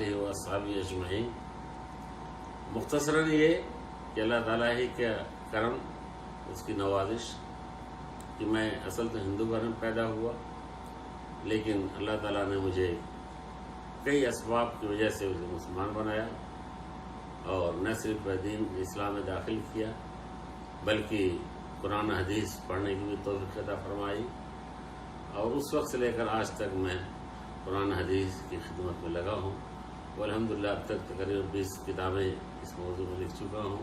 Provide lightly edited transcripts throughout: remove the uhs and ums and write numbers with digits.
آلہ و اصحابہ اجمعین۔ مختصراً یہ کہ اللہ تعالیٰ ہی کا کرم، اس کی نوازش کہ میں اصل تو ہندو گھر میں پیدا ہوا، لیکن اللہ تعالیٰ نے مجھے کئی اسباب کی وجہ سے اسے مسلمان بنایا، اور نہ صرف دین اسلام میں داخل کیا بلکہ قرآن حدیث پڑھنے کی بھی توفیق عطا فرمائی، اور اس وقت سے لے کر آج تک میں قرآن حدیث کی خدمت میں لگا ہوں۔ والحمدللہ اب تک تقریباً 20 کتابیں اس موضوع میں لکھ چکا ہوں۔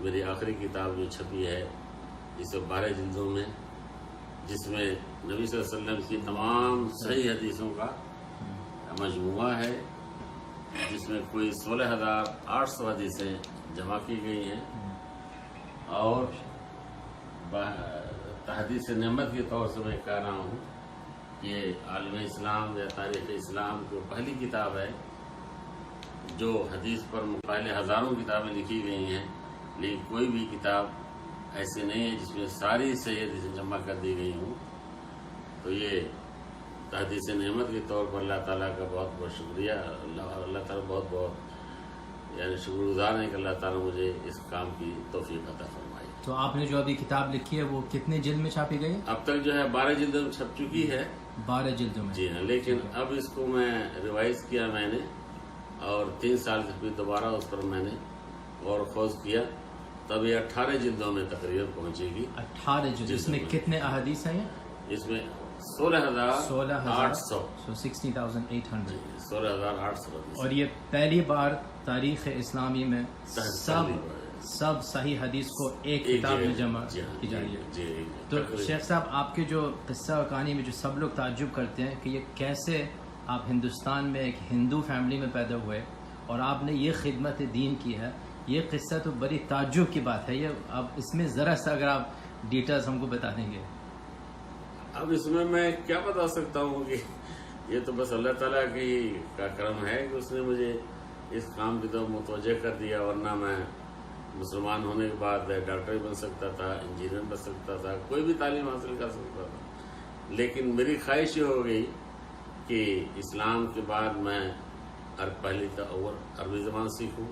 میری آخری کتاب جو چھپی ہے اس 12 جلدوں میں، جس میں نبی صلی اللہ علیہ وسلم کی تمام صحیح حدیثوں کا مجموعہ ہے، جس میں کوئی 16,800 حدیثیں جمع کی گئی ہیں، اور تحدیث نعمت کے طور سے میں کہہ رہا ہوں کہ عالم اسلام یا تاریخ اسلام جو پہلی کتاب ہے جو حدیث پر مقابلے ہزاروں کتابیں لکھی گئی ہیں، لیکن کوئی بھی کتاب ایسی نہیں ہے جس میں ساری صحیح حدیثیں جمع کر دی گئی ہوں۔ تو یہ تحدیث نعمت کے طور پر اللہ تعالیٰ کا بہت بہت شکریہ، اللہ تعالیٰ بہت بہت یعنی شکر گزار ہے کہ اللہ تعالیٰ مجھے اس کام کی توفیق عطا فرمائی۔ تو آپ نے جو ابھی کتاب لکھی ہے وہ کتنے جلد میں چھاپی گئی؟ اب تک جو ہے 12 جلدوں میں چھپ چکی ہے۔ 12 جلدوں میں؟ جی ہاں، لیکن اب اس کو میں ریوائز کیا میں نے، اور 3 سال سے پھر دوبارہ اس پر میں نے غور و خوض کیا، تب یہ 18 جلدوں میں تقریباً پہنچے گی۔ 18 جلد؟ اس میں کتنے احادیث ہیں؟ اس میں 16,800 16,800 16,800 اور یہ پہلی بار تاریخ اسلامی میں سب صحیح حدیث کو ایک کتاب میں جمع کی جا رہی ہے۔ تو شیخ صاحب، آپ کے جو قصہ و کہانی میں جو سب لوگ تعجب کرتے ہیں کہ یہ کیسے آپ ہندوستان میں ایک ہندو فیملی میں پیدا ہوئے اور آپ نے یہ خدمت دین کی ہے، یہ قصہ تو بڑی تعجب کی بات ہے۔ یہ اب اس میں ذرا سا اگر آپ ڈیٹیلز ہم کو بتا دیں گے۔ اب اس میں کیا بتا سکتا ہوں کہ یہ تو بس اللہ تعالیٰ کی کا کرم ہے کہ اس نے مجھے اس کام کی طرف متوجہ کر دیا، ورنہ میں مسلمان ہونے کے بعد ڈاکٹر بن سکتا تھا، انجینئر بن سکتا تھا، کوئی بھی تعلیم حاصل کر سکتا تھا، لیکن میری خواہش یہ ہو گئی کہ اسلام کے بعد میں پہلی عربی زبان سیکھوں،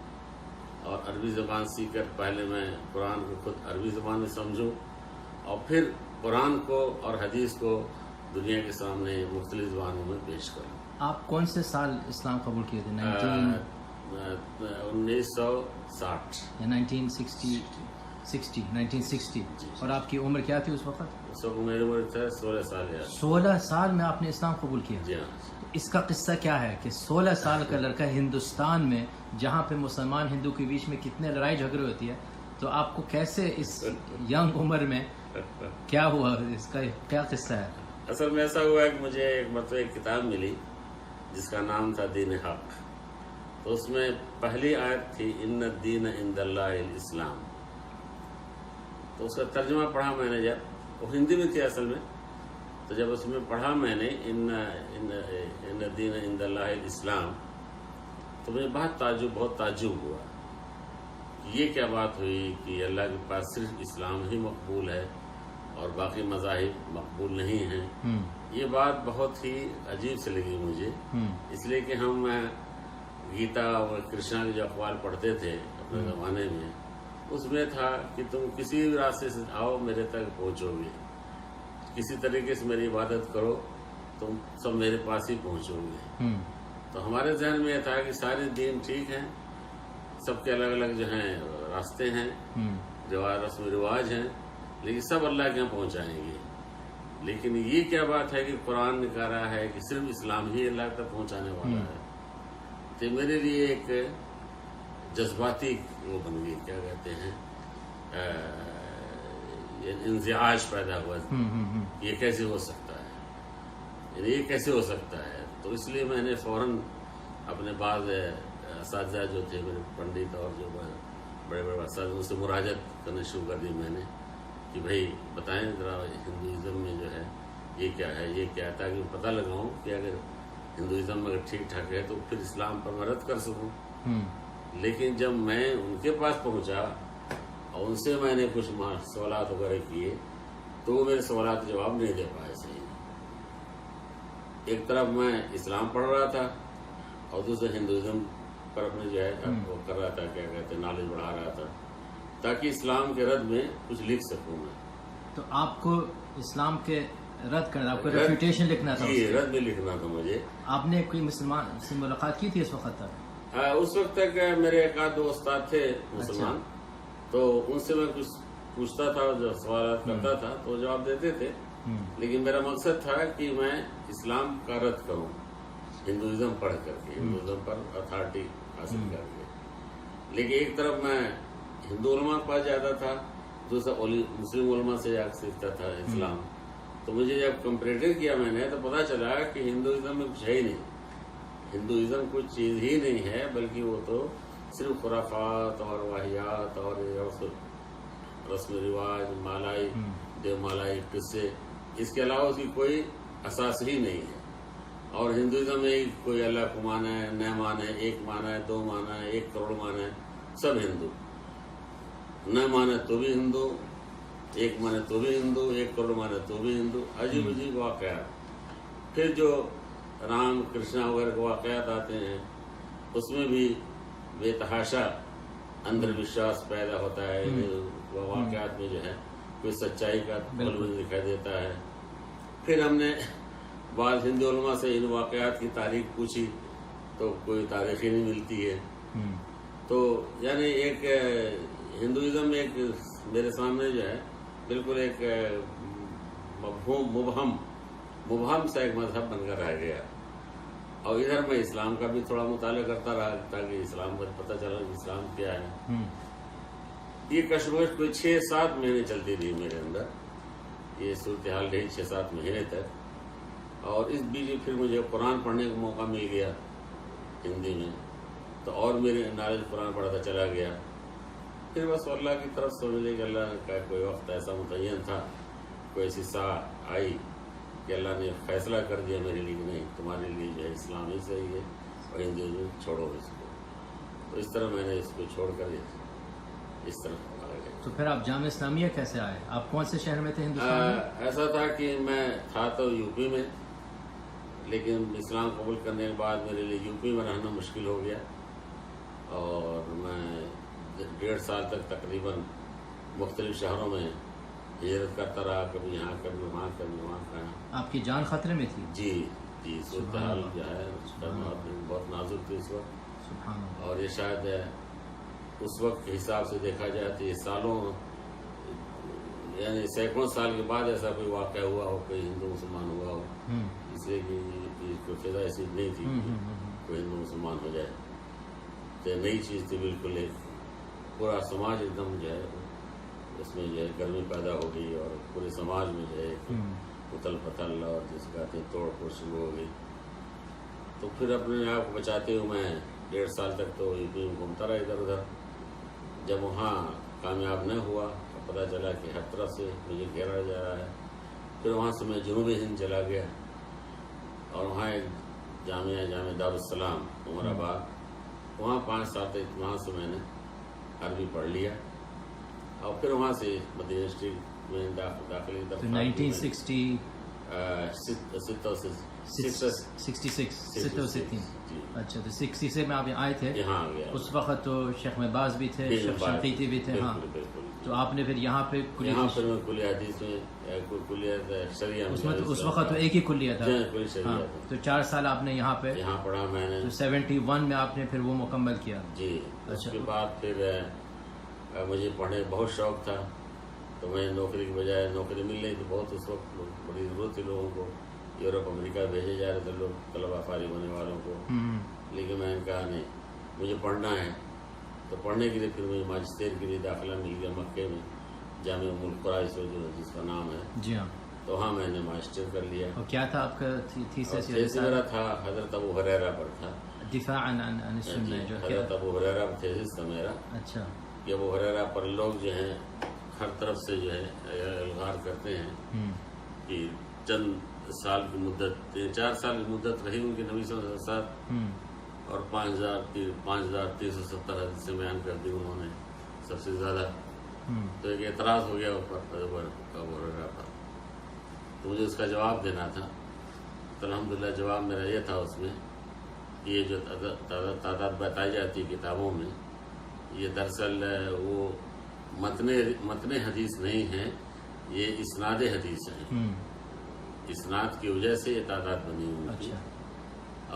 اور عربی زبان سیکھ کر پہلے میں قرآن کو خود عربی زبان میں سمجھوں، اور پھر قرآن کو اور حدیث کو دنیا کے سامنے مختلف زبانوں میں پیش کروں۔ آپ کون سے سال اسلام قبول کیے تھے؟ 1960 یا 1960 اور آپ کی عمر کیا تھی اس وقت؟ اس وقت میری عمر تھا 16 سال۔ 16 سال میں آپ نے اسلام قبول کیا؟ جی ہاں۔ اس کا قصہ کیا ہے کہ 16 سال کا لڑکا ہندوستان میں، جہاں پہ مسلمان ہندو کے بیچ میں کتنے لڑائی جھگڑے ہوتی ہے، تو آپ کو کیسے اس ینگ عمر میں کیا ہوا؟ اس کا کیا قصہ ہے؟ اصل میں ایسا ہوا ہے کہ مجھے ایک مرتبہ ایک کتاب ملی جس کا نام تھا دین حق، تو اس میں پہلی آیت تھی ان الدین عند اللہ الاسلام، تو اس کا ترجمہ پڑھا میں نے، جب وہ ہندی میں تھی اصل میں، تو جب اس میں پڑھا میں نے ان الدین عند اللہ الاسلام، تو مجھے بہت تعجب ہوا کہ یہ کیا بات ہوئی کہ اللہ کے پاس صرف اسلام ہی مقبول ہے اور باقی مذاہب مقبول نہیں ہیں۔ یہ بات بہت ہی عجیب سے لگی مجھے، اس لیے کہ ہم گیتا اور کرشنا کے جو اقوال پڑھتے تھے اپنے زمانے میں، اس میں تھا کہ تم کسی بھی راستے سے آؤ میرے تک پہنچو گے، کسی طریقے سے میری عبادت کرو تم سب میرے پاس ہی پہنچو گے۔ تو ہمارے ذہن میں یہ تھا کہ سارے دین ٹھیک ہیں، سب کے الگ الگ جو ہیں راستے ہیں، رسم و رواج ہیں، لیکن سب اللہ کے یہاں پہنچائیں گے۔ لیکن یہ کیا بات ہے کہ قرآن نے کہا رہا ہے کہ صرف اسلام ہی اللہ تک پہنچانے والا ہے۔ تو میرے لیے ایک جذباتی وہ بن گئی، کیا کہتے ہیں، انزعاج پیدا ہوا، یہ کیسے ہو سکتا ہے، یہ کیسے ہو سکتا ہے۔ تو اس لیے میں نے فوراً اپنے بعض اساتذہ جو تھے، میرے پنڈت اور جو بڑے بڑے اساتذہ، ان سے مراجعت کرنا شروع کر دی میں نے کہ بھائی بتائیں ذرا ہندوازم میں جو ہے یہ کیا ہے، یہ کیا ہے، تاکہ میں پتہ لگاؤں کہ اگر ہندوازم اگر ٹھیک ٹھاک ہے تو پھر اسلام پر میں رد کر سکوں۔ لیکن جب میں ان کے پاس پہنچا اور ان سے میں نے کچھ سوالات وغیرہ کیے تو وہ میرے سوالات کا جواب نہیں دے پائے صحیح۔ ایک طرف میں اسلام پڑھ رہا تھا اور دوسرے ہندوازم پر اپنے جو ہے وہ کر رہا تھا، کیا کہتے ہیں، نالج بڑھا رہا تھا تاکہ اسلام کے رد میں کچھ لکھ سکوں میں. تو آپ کو اسلام کے رد کرنا، آپ کو ریفیوٹیشن لکھنا تھا؟ جی، رد میں لکھنا تھا مجھے. آپ نے کوئی مسلمان سے ملاقات کی تھی اس وقت تک؟ اس وقت تک میرے ایک آدھ دو استاد تھے مسلمان، تو ان سے میں کچھ پوچھتا تھا، جو سوالات کرتا تھا تو جواب دیتے تھے. لیکن میرا مقصد تھا کہ میں اسلام کا رد کروں ہندوازم پڑھ کر کے، ہندوازم پر اتھارٹی حاصل کر کے. لیکن ایک طرف میں ہندو علماء کے پاس جاتا تھا، دوسرا مسلم علماء سے جا سیکھتا تھا اسلام. تو مجھے جب کمپیریٹر کیا میں نے تو پتا چلا کہ ہندوازم میں کچھ ہے ہی نہیں. ہندوازم کچھ چیز ہی نہیں ہے، بلکہ وہ تو صرف خرافات اور واہیات اور رسم و رواج، مالائی دیو مالائی قصے، اس کے علاوہ اس کی کوئی اساس ہی نہیں ہے. اور ہندوازم میں کوئی اللہ کو مانا ہے، نہ مانا ہے، ایک مانا ہے، دو مانا ہے، 1 کروڑ مانا ہے، سب ہندو. نہ مانے تو بھی ہندو، 1 مانے تو بھی ہندو، 1 کروڑ مانے تو بھی ہندو. عجیب عجیب واقعات. پھر جو رام کرشنا وغیرہ کے واقعات آتے ہیں اس میں بھی بے تحاشا اندر وشواس پیدا ہوتا ہے. واقعات میں جو ہے کوئی سچائی کا پل بھی دکھائی دیتا ہے. پھر ہم نے بعض ہندو علماء سے ان واقعات کی تاریخ پوچھی تو کوئی تاریخ ہی نہیں ملتی ہے. تو یعنی ایک ہندوازم میں ایک میرے سامنے جو ہے بالکل ایک مبہم سا ایک مذہب بن کر رہ گیا. اور ادھر میں اسلام کا بھی تھوڑا مطالعہ کرتا رہا تاکہ اسلام کا پتہ چلا کہ اسلام کیا ہے. یہ کشمکش کوئی 6-7 مہینے چلتی رہی میرے اندر. یہ صورتحال رہی 6-7 مہینے تک. اور اس بیچ پھر مجھے قرآن پڑھنے کا موقع مل گیا ہندی میں، تو اور میرے نالج قرآن پڑھتا چلا گیا. پھر بس اللہ کی طرف سمجھے کہ اللہ کا کوئی وقت ایسا متعین تھا، کوئی ایسی ساعت آئی کہ اللہ نے فیصلہ کر دیا میرے لیے نہیں، تمہارے لیے جو ہے اسلام ہی صحیح ہے اور ہندوازم چھوڑو اس کو. تو اس طرح میں نے اس کو چھوڑ کر اس طرح آ گیا. تو پھر آپ جامعہ اسلامیہ کیسے آئے؟ آپ کون سے شہر میں تھے ہندوستان میں؟ ایسا تھا کہ میں تھا تو یو پی میں، لیکن اسلام قبول کرنے کے بعد میرے لیے یو پی میں رہنا مشکل ہو گیا. اور میں 1.5 سال تک تقریباً مختلف شہروں میں ہجرت کرتا رہا، کبھی یہاں کبھی وہاں کبھی وہاں کہاں. آپ کی جان خطرے میں تھی؟ جی صورتحال جو ہے اس کا بہت نازک تھی اس وقت. اور یہ شاید اس وقت کے حساب سے دیکھا جائے تو یہ سالوں یعنی سینکڑوں سال کے بعد ایسا کوئی واقعہ ہوا ہو، کوئی ہندو مسلمان ہوا ہو. اس لیے کہ کوئی فضا ایسی نہیں تھی کہ کوئی ہندو مسلمان ہو جائے. تو نئی چیز تھی بالکل. ایک پورا سماج ایک دم جو ہے اس میں جو ہے گرمی پیدا ہو گئی اور پورے سماج میں جو ہے اتل پتل اور جس کہتے ہیں توڑ پھوڑ شروع ہو گئی. تو پھر اپنے آپ کو بچاتے ہوئے میں 1.5 سال تک تو یو پی میں گھومتا رہا ادھر ادھر. جب وہاں کامیاب نہ ہوا تو پتہ چلا کہ ہر طرف سے مجھے گھیرا جا رہا ہے. پھر وہاں سے میں جنوبی ہند چلا گیا اور وہاں ایک جامعہ دارالسلام عمر آباد، وہاں 5 سال تک وہاں سے میں نے عربی پڑھ لیا. اور پھر وہاں سے مدینہ یونیورسٹی میں داخلی دفعہ 1966 اچھا. تو 60 سے میں آپ آئے تھے یہاں آ گیا. اس وقت تو شیخ مہباز بھی تھے، شیخ شنقیطی بھی تھے. ہاں تو آپ نے پھر یہاں پہ یہاں پھر میں کلیہ حدیث میں کلیہ شریعہ اس وقت تو ایک ہی کلیہ تھا. ہاں تو 4 سال آپ نے یہاں پڑھا میں نے. تو 71 میں آپ نے پھر وہ مکمل کیا. جی. اس کے بعد پھر مجھے پڑھنے کا بہت شوق تھا تو میں نوکری کی بجائے نوکری مل رہی تو بہت اس وقت بڑی ضرورت تھی لوگوں کو. یورپ امریکہ بھیجے جا رہے تھے لوگ طلبہ فارغ ہونے والوں کو. لیکن میں نے کہا نہیں مجھے پڑھنا ہے. تو پڑھنے کے لیے پھر مجھے ماجسٹیر کے لیے داخلہ مل گیا مکے میں، جامعہ ام القریٰ جو جس کا نام ہے. جی ہاں. تو وہاں میں نے ماجسٹر کر لیا. اور کیا تھا آپ کا تھیسس؟ میرا تھا حضرت ابو ہریرہ پر تھا، دفاع عن السنہ. جو حضرت ابو ہریرہ پر تھیسس تھا میرا. اچھا. کہ ابو ہریرہ پر لوگ جو ہیں ہر طرف سے جو ہے الغار کرتے ہیں کہ چند سال کی مدت 4 سال کی مدت رہی ان کے نبی صلی اللہ علیہ وسلم اور 5370 حدیثیں بیان کر دی انہوں نے سب سے زیادہ. تو ایک اعتراض ہو گیا اوپر ابو ہریرہ پر. تو مجھے اس کا جواب دینا تھا. تو الحمدللہ جواب میرا یہ تھا اس میں یہ جو تعداد بتائی جاتی ہے کتابوں میں، یہ دراصل وہ متن حدیث نہیں ہے، یہ اسناد حدیث ہے. اسناد کی وجہ سے یہ تعداد بنی ہوئی تھی.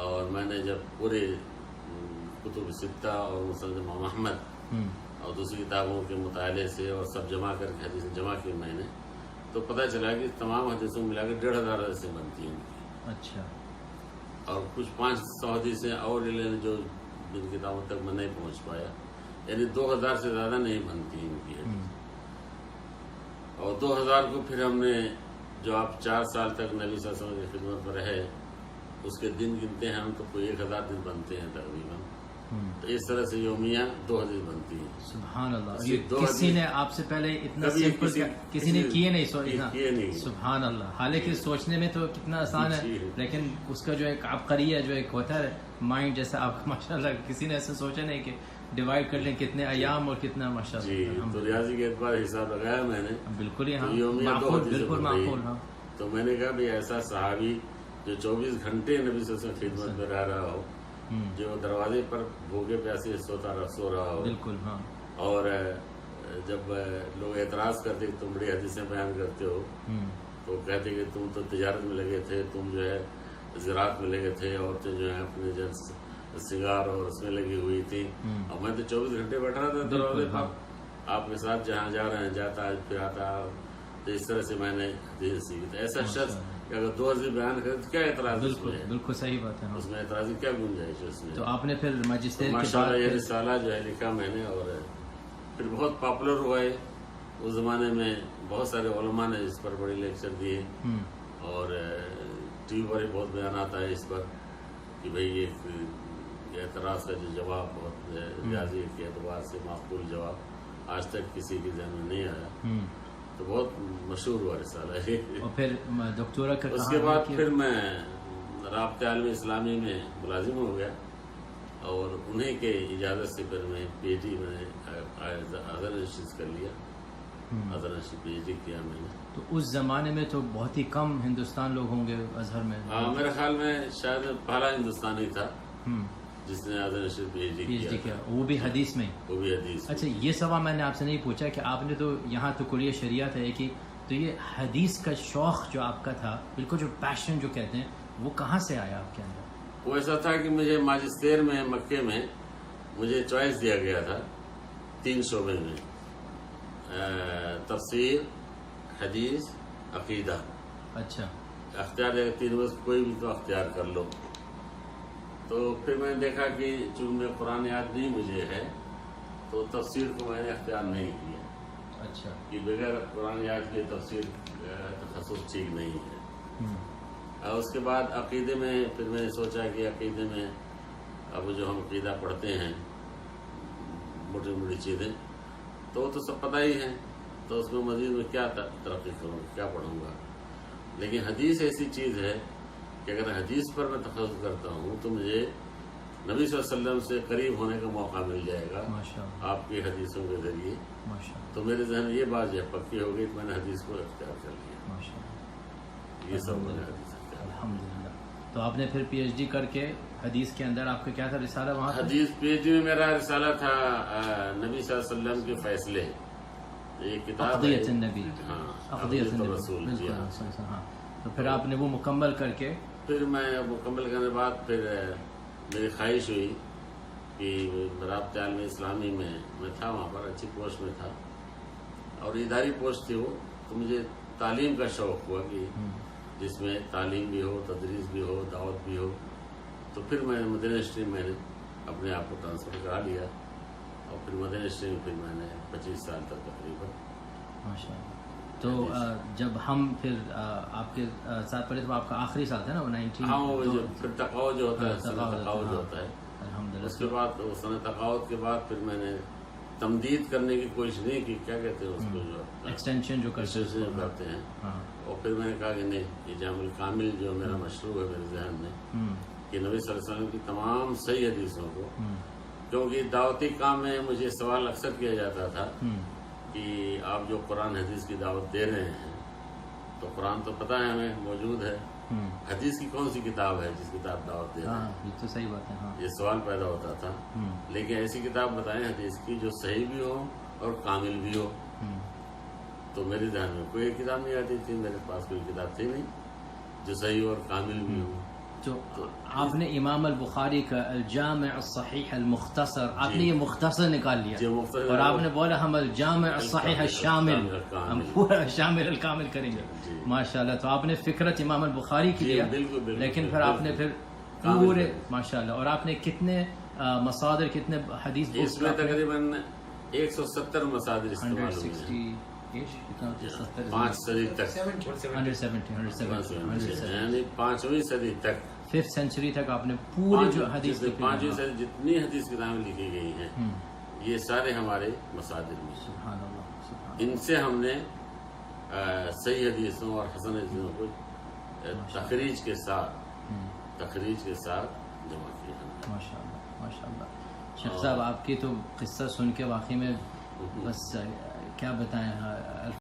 اور میں نے جب پورے کتب ستہ اور مسند امام احمد اور دوسری کتابوں کے مطالعے سے اور سب جمع کر کے حدیثیں جمع کی میں نے، تو پتہ چلا کہ تمام حدیثوں ملا کے 1500 حدیثیں بنتی ہیں. اچھا. اور کچھ 500 حدیثیں اور جو جن کتابوں تک میں نہیں پہنچ پایا، یعنی 2000 سے زیادہ نہیں بنتی ان کی حدیث. اور 2000 کو پھر ہم نے، جو آپ 4 سال تک نبی صلی اللہ علیہ وسلم کی خدمت میں رہے، اس کے دن گنتے ہیں ہم تو کوئی 1000 دن بنتے ہیں تقریباً. تو اس طرح سے یومیہ 2 حدیث بنتی ہیں. سبحان اللہ. کسی نے آپ سے پہلے اتنا سمپل کسی نے کیے نہیں. سبحان اللہ. حالانکہ سوچنے میں تو کتنا آسان ہے، لیکن اس کا جو ایک عبقری ہے، جو ایک ہوتا ہے مائنڈ، جیسا آپ ماشاء اللہ کسی نے ایسے سوچا نہیں کہ ڈیوائڈ کر لیں کتنے ایام اور کتنا ماشاء اللہ. جی، تو ریاضی کے اعتبار حساب لگایا میں نے. بالکل ہی ہاں، بالکل معقول. تو میں نے کہا بھی ایسا صحابی جو 24 گھنٹے نبی صلی اللہ علیہ وسلم خدمت میں رہ رہا ہو، جو دروازے پر بھوکے پیاسے سو رہا ہو، بالکل ہاں، اور جب لوگ اعتراض کرتے کہ تم بڑی حدیثیں بیان کرتے ہو، تو کہتے کہ تم تو تجارت میں لگے تھے، تم جو ہے زراعت میں لگے تھے، عورتیں جو ہیں اپنے سنگار اور اس میں لگی ہوئی تھی، اور میں تو 24 گھنٹے بیٹھا رہا تھا دروازے پر، آپ کے ساتھ جہاں جا رہے ہیں جاتا پھر آتا. تو اس طرح سے میں نے حدیث سیکھی. ایسا شخص کہ اگر 2 حدیث بیان کرے تو کیا اعتراض؟ بالکل صحیح بات ہے. اس میں اعتراضی کیا گنجائش ہے اس میں؟ تو آپ نے پھر ماجسٹیر ماشاء اللہ یہ رسالہ جو ہے لکھا میں نے، اور پھر بہت پاپولر ہوا ہے. اس زمانے میں بہت سارے علماء نے اس پر بڑے لیکچر دیے، اور ٹی وی پر بہت بیانات آئے اس پر کہ بھئی یہ اعتراض کا جو جواب بہت ریاضی کے اعتبار سے معقول جواب آج تک کسی کے ذہن میں نہیں آیا. تو بہت مشہور ہوا رسالہ ہے. اور پھر ڈاکٹورا کا اس کے بعد پھر میں رابطہ عالم اسلامی میں ملازم ہو گیا، اور انہیں کے اجازت سے پھر میں پی ایچ ڈی میں ازہر یونیورسٹی کر لیا. ازہر یونیورسٹی پی ایچ ڈی کیا میں نے. تو اس زمانے میں تو بہت ہی کم ہندوستان لوگ ہوں گے ازہر میں. ہاں، میرے خیال میں شاید پہلا ہندوستانی تھا جس نے ازہر یونیورسٹی پی ایچ ڈی کیا، وہ بھی حدیث میں. وہ بھی حدیث. اچھا، یہ سوال میں نے آپ سے نہیں پوچھا کہ آپ نے تو یہاں تو کلیہ شریعت ہے کہ، تو یہ حدیث کا شوق جو آپ کا تھا، بالکل جو پیشن جو کہتے ہیں، وہ کہاں سے آیا آپ کے اندر؟ وہ ایسا تھا کہ مجھے ماجسٹیر میں مکے میں مجھے چوائس دیا گیا تھا 3 شعبے میں، تفسیر، حدیث، عقیدہ. اچھا. اختیار ہے 3 میں کوئی بھی تو اختیار کر لو. تو پھر میں نے دیکھا کہ چونکہ قرآن یاد نہیں مجھے ہے، تو تفسیر کو میں نے اختیار نہیں کیا. اچھا. کہ بغیر قرآن یاد کے تفسیر تخصص ٹھیک نہیں ہے. اس کے بعد عقیدے میں پھر میں نے سوچا کہ عقیدے میں اب جو ہم عقیدہ پڑھتے ہیں موٹی موٹی چیزیں تو وہ تو سب پتہ ہی ہیں، تو اس میں مزید میں کیا ترقی کروں، کیا پڑھوں گا. لیکن حدیث ایسی چیز ہے کہ اگر حدیث پر میں تخصص کرتا ہوں تو مجھے نبی صلی اللہ علیہ وسلم سے قریب ہونے کا موقع مل جائے گا آپ کی حدیثوں کے ذریعے. تو میرے ذہن میں یہ بات جو پکی ہو گئی کہ میں نے حدیث کو اختیار کر لیا. یہ سب میں نے حدیث اختیار. الحمدللہ. تو آپ نے پھر پی ایچ ڈی کر کے حدیث کے اندر آپ کا کیا تھا رسالہ وہاں؟ حدیث پی ایچ ڈی میں میرا رسالہ تھا نبی صلی اللہ علیہ وسلم کے فیصلے. یہ کتاب عقیدۃ النبی. ہاں، عقیدۃ الرسول. ہاں. تو پھر آپ نے وہ مکمل کر کے پھر میں مکمل کرنے کے بعد پھر میری خواہش ہوئی کہ رابطہ عالم اسلامی میں تھا، وہاں پر اچھی پوسٹ میں تھا اور اداری پوسٹ تھی وہ. تو مجھے تعلیم کا شوق ہوا کہ جس میں تعلیم بھی ہو، تدریس بھی ہو، دعوت بھی ہو. تو پھر میں مدینہ یونیورسٹی میں نے اپنے آپ کو ٹرانسفر کرا لیا، اور پھر مدینہ یونیورسٹی میں پھر میں نے 25 سال تک تقریباً. ماشاء اللہ. تو جب ہم پھر آپ کے ساتھ پڑھے تو آپ کا آخری سال تھا نا، وہ 19. ہاں، وہ پھر تقاعد جو ہوتا ہے، تقاعد جو ہوتا ہے. الحمدللہ. اس کے بعد سنہ تقاعد کے بعد پھر میں نے تمدید کرنے کی کوشش نہیں کی، کیا کہتے ہیں اس کو، جو ایکسٹینشن جو کرتے ہیں. اور پھر میں نے کہا کہ نہیں، یہ جامع الکامل جو میرا مشروع ہے میرے ذہن میں کہ نبی صلی اللہ علیہ وسلم کی تمام صحیح حدیثوں کو، کیونکہ دعوتی کام میں مجھے سوال اکثر کیا جاتا تھا کہ آپ جو قرآن حدیث کی دعوت دے رہے ہیں، تو قرآن تو پتہ ہے ہمیں موجود ہے، حدیث کی کون سی کتاب ہے جس کتاب دعوت دے رہے ہیں؟ یہ تو صحیح بات ہے. یہ سوال پیدا ہوتا تھا. لیکن ایسی کتاب بتائیں حدیث کی جو صحیح بھی ہو اور کامل بھی ہو. تو میرے ذہن میں کوئی کتاب نہیں آتی تھی، میرے پاس کوئی کتاب تھی نہیں جو صحیح اور کامل بھی ہو. تو آپ نے امام البخاری کا الجامع الصحیح المختصر، آپ نے یہ مختصر نکال لیا اور آپ نے بولا ہم الجامع الصحیح الشامل، ہم پورا شامل الکامل کریں گے. ماشاءاللہ. تو آپ نے فکرت امام البخاری کی لیا، لیکن پھر آپ نے پھر پورے ماشاءاللہ. اور آپ نے کتنے مصادر، کتنے حدیث اس میں تقریباً 170 مصادر استعمال ہوئے ہیں. 5 صدی تک، یعنی 5ویں صدی تک، 5th century تک آپ نے پورے جو حدیث 5ویں صدی جتنی حدیث کتابیں لکھی گئی ہیں یہ سارے ہمارے مصادر میں. سبحان اللہ. ان سے ہم نے صحیح حدیثوں اور حسن حدیثوں کو تخریج کے ساتھ جمع کیا. ماشاء اللہ ماشاء اللہ. شیخ صاحب آپ کی تو قصہ سن کے واقعی میں بس کیا بتائیں.